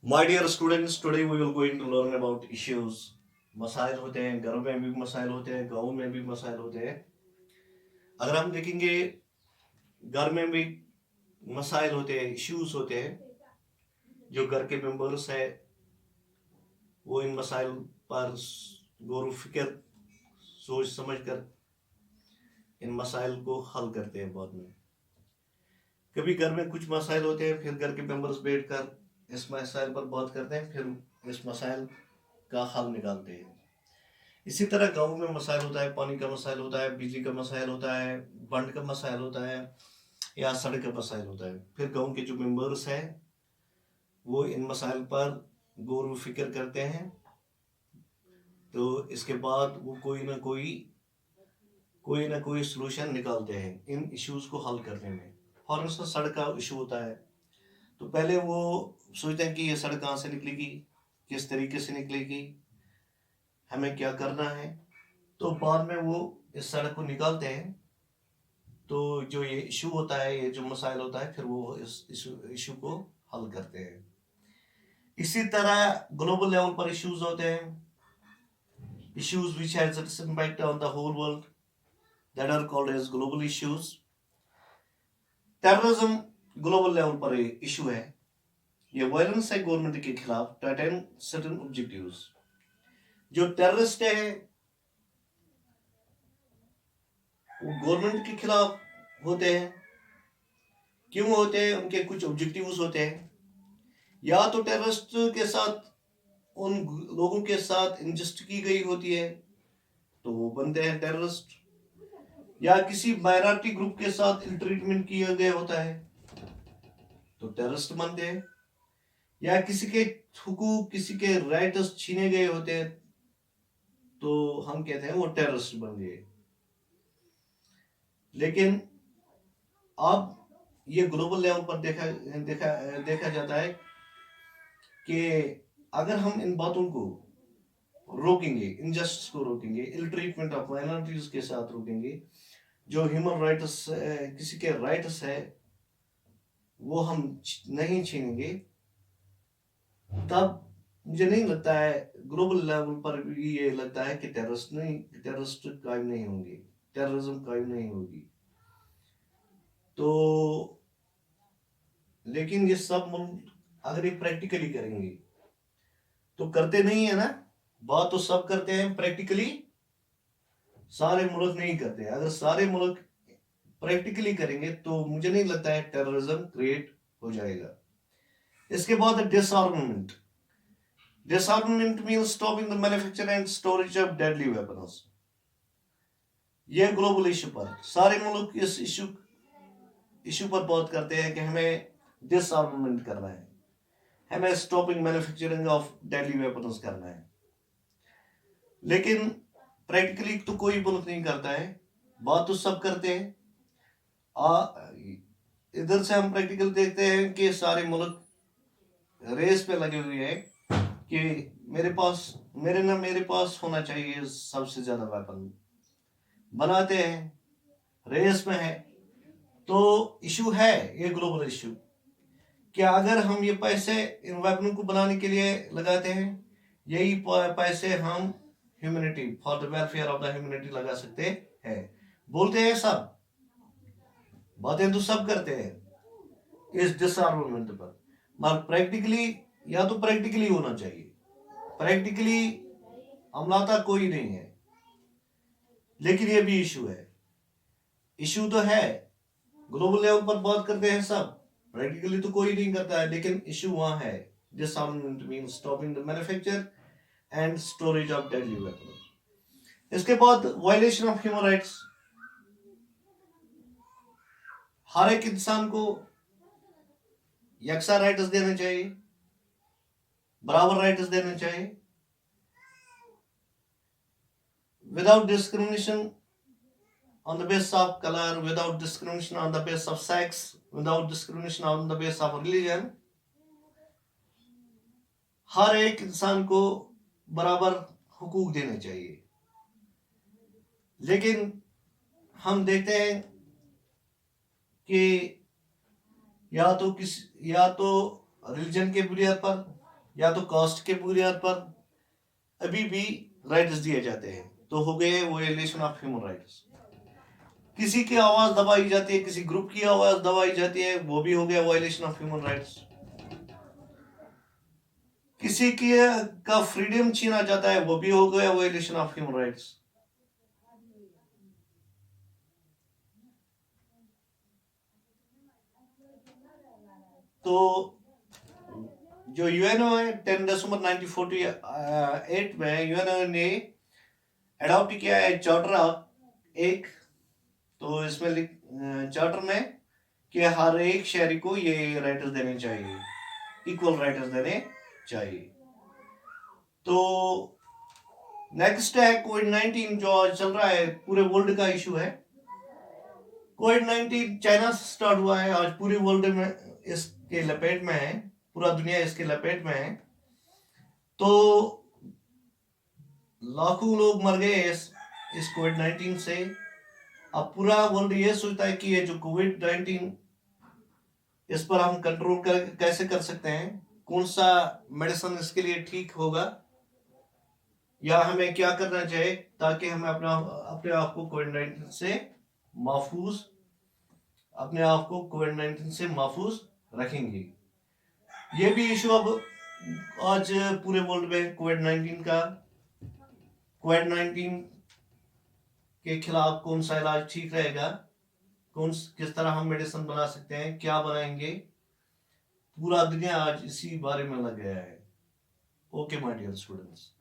My dear students, today we will going to learn about issues. मसाइल होते हैं, घरों में भी मसाइल होते हैं, गाँव में भी मसाइल होते हैं. अगर हम देखेंगे घर में भी मसाइल होते हैं, इश्यूज होते हैं. जो घर के मेंबर्स है वो इन मसाइल पर गौर फिक्र सोच समझ कर इन मसाइल को हल करते हैं. बाद में कभी घर में कुछ मसाइल होते हैं, फिर घर के मेंबर्स बैठकर इस मसाइल पर बात करते हैं, फिर इस मसाइल का हल निकालते हैं. इसी तरह गाँव में मसाइल होता है, पानी का मसाइल होता है, बिजली का मसाइल होता है, बंड का मसाइल होता है या सड़क का मसाइल होता है. फिर गाँव के जो मेंबर्स हैं वो इन मसाइल पर गौर व फिक्र करते हैं. तो इसके बाद वो कोई ना कोई सलूशन निकालते हैं इन इश्यूज को हल करने में. फॉर इंस्टेंस सड़क का इशू होता है तो पहले वो सोचते हैं कि ये सड़क कहाँ से निकलेगी, किस तरीके से निकलेगी, हमें क्या करना है. तो बाद में वो इस सड़क को निकालते हैं. तो जो ये इशू होता है, ये जो मसाइल होता है, फिर वो इस इशू को हल करते हैं. इसी तरह ग्लोबल लेवल पर इश्यूज होते हैं, issues which has its impact on the whole world, that are called as global issues. Terrorism global level पर इशू है. ये वायलेंस है गवर्नमेंट के खिलाफ टू अटेन सर्टेन ऑब्जेक्टिव्स. जो टेररिस्ट है वो गवर्नमेंट के खिलाफ होते हैं. क्यों होते हैं? उनके कुछ ऑब्जेक्टिव्स होते हैं. या तो टेररिस्ट के साथ उन लोगों के साथ इंजस्ट की गई होती है तो वो बनते हैं टेररिस्ट, या किसी माइनॉरिटी ग्रुप के साथ इल ट्रीटमेंट किया गया होता है तो टेररिस्ट बनते हैं, या किसी के हुकूक, किसी के राइट्स छीने गए होते हैं तो हम कहते हैं वो टेररिस्ट बन गए. लेकिन अब ये ग्लोबल लेवल पर देखा जाता है कि अगर हम इन बातों को रोकेंगे, इनजस्टिस को रोकेंगे, इल ट्रीटमेंट ऑफ माइनॉरिटीज के साथ रोकेंगे, जो ह्यूमन राइट्स किसी के राइट्स है वो हम नहीं छीनेंगे, तब मुझे नहीं लगता है ग्लोबल लेवल पर भी ये लगता है कि टेररिस्ट कायम नहीं होंगे, टेररिज्म कायम नहीं होगी. तो लेकिन ये सब मुल्क अगर ये प्रैक्टिकली करेंगे तो करते नहीं है ना. बात तो सब करते हैं, प्रैक्टिकली सारे मुल्क नहीं करते. अगर सारे मुल्क प्रैक्टिकली करेंगे तो मुझे नहीं लगता है टेररिज्म क्रिएट हो जाएगा. इसके बाद disarmament. Disarmament means stopping the manufacture and storage of deadly weapons. ये ग्लोबल इशू पर सारे मुल्क इस इशू पर बात करते हैं कि हमें डिसआर्ममेंट करना है, हमें stopping manufacturing of deadly weapons करना है. लेकिन प्रैक्टिकली तो कोई मुल्क नहीं करता है. बात तो सब करते हैं. इधर से हम प्रैक्टिकल देखते हैं कि सारे मुल्क रेस पे लगे हुए हैं कि मेरे पास होना चाहिए सबसे ज्यादा वेपन. बनाते हैं, रेस में है. तो इशू है ये ग्लोबल इशू. क्या अगर हम ये पैसे इन वेपनों को बनाने के लिए लगाते हैं, यही पैसे हम humanity, for the welfare of the humanity लगा सकते हैं. बोलते हैं सब, बातें तो सब करते हैं इस डिसआर्ममेंट पर, मगर प्रैक्टिकली या तो प्रैक्टिकली होना चाहिए. प्रैक्टिकली अमलाता कोई नहीं है. लेकिन ये भी इशू है. इशू तो है, ग्लोबल लेवल पर बात करते हैं सब, प्रैक्टिकली तो कोई नहीं करता है. लेकिन इशू वहां है. Disarmament means stopping the manufacture and storage of deadly weapons. इसके बाद वायलेशन ऑफ ह्यूमन राइट्स. हर एक इंसान को यकसा राइट्स देने चाहिए, बराबर राइट्स देने चाहिए, without discrimination on the basis of color, without discrimination on the basis of sex, without discrimination on the basis of religion. हर एक इंसान को बराबर हुकूक देने चाहिए. लेकिन हम देखते हैं कि या तो रिलीजन के बुनियाद पर या तो कास्ट के बुनियाद पर अभी भी राइट्स दिए जाते हैं, तो हो गए वायलेशन ऑफ ह्यूमन राइट्स। किसी की आवाज दबाई जाती है, किसी ग्रुप की आवाज दबाई जाती है, वो भी हो गया वायलेशन ऑफ ह्यूमन राइट्स। किसी की का फ्रीडम छीना जाता है, वो भी हो गया वायलेशन ऑफ ह्यूमन राइट्स। तो जो यूएनओ है 10 दिसंबर 1948 में यूएनओ ने अडॉप्ट किया है चार्टर एक। तो इसमें चार्टर में कि हर एक शहरी को ये राइट्स देने चाहिए, इक्वल राइट्स देने चाहिए। तो नेक्स्ट है कोविड-19 जो आज चल रहा है, पूरे वर्ल्ड का इशू है। कोविड-19 चाइना से स्टार्ट हुआ है, आज पूरे वर्ल्ड में इसके लपेट में है, पूरा दुनिया इसके लपेट में है। तो लाखों लोग मर गए इस कोविड-19 से। अब पूरा वर्ल्ड ये सोचता है कि ये जो कोविड-19, इस पर हम कंट्रोल कैसे कर सकते हैं, कौन सा मेडिसिन इसके लिए ठीक होगा, या हमें क्या करना चाहिए ताकि हमें अपने आप को कोविड-19 से महफूज महफूज रखेंगे। ये भी इशू अब आज पूरे वर्ल्ड में कोविड-19 के खिलाफ कौन सा इलाज ठीक रहेगा, किस तरह हम मेडिसिन बना सकते हैं, क्या बनाएंगे, पूरा दुनिया आज इसी बारे में लग गया है। Okay my dear students.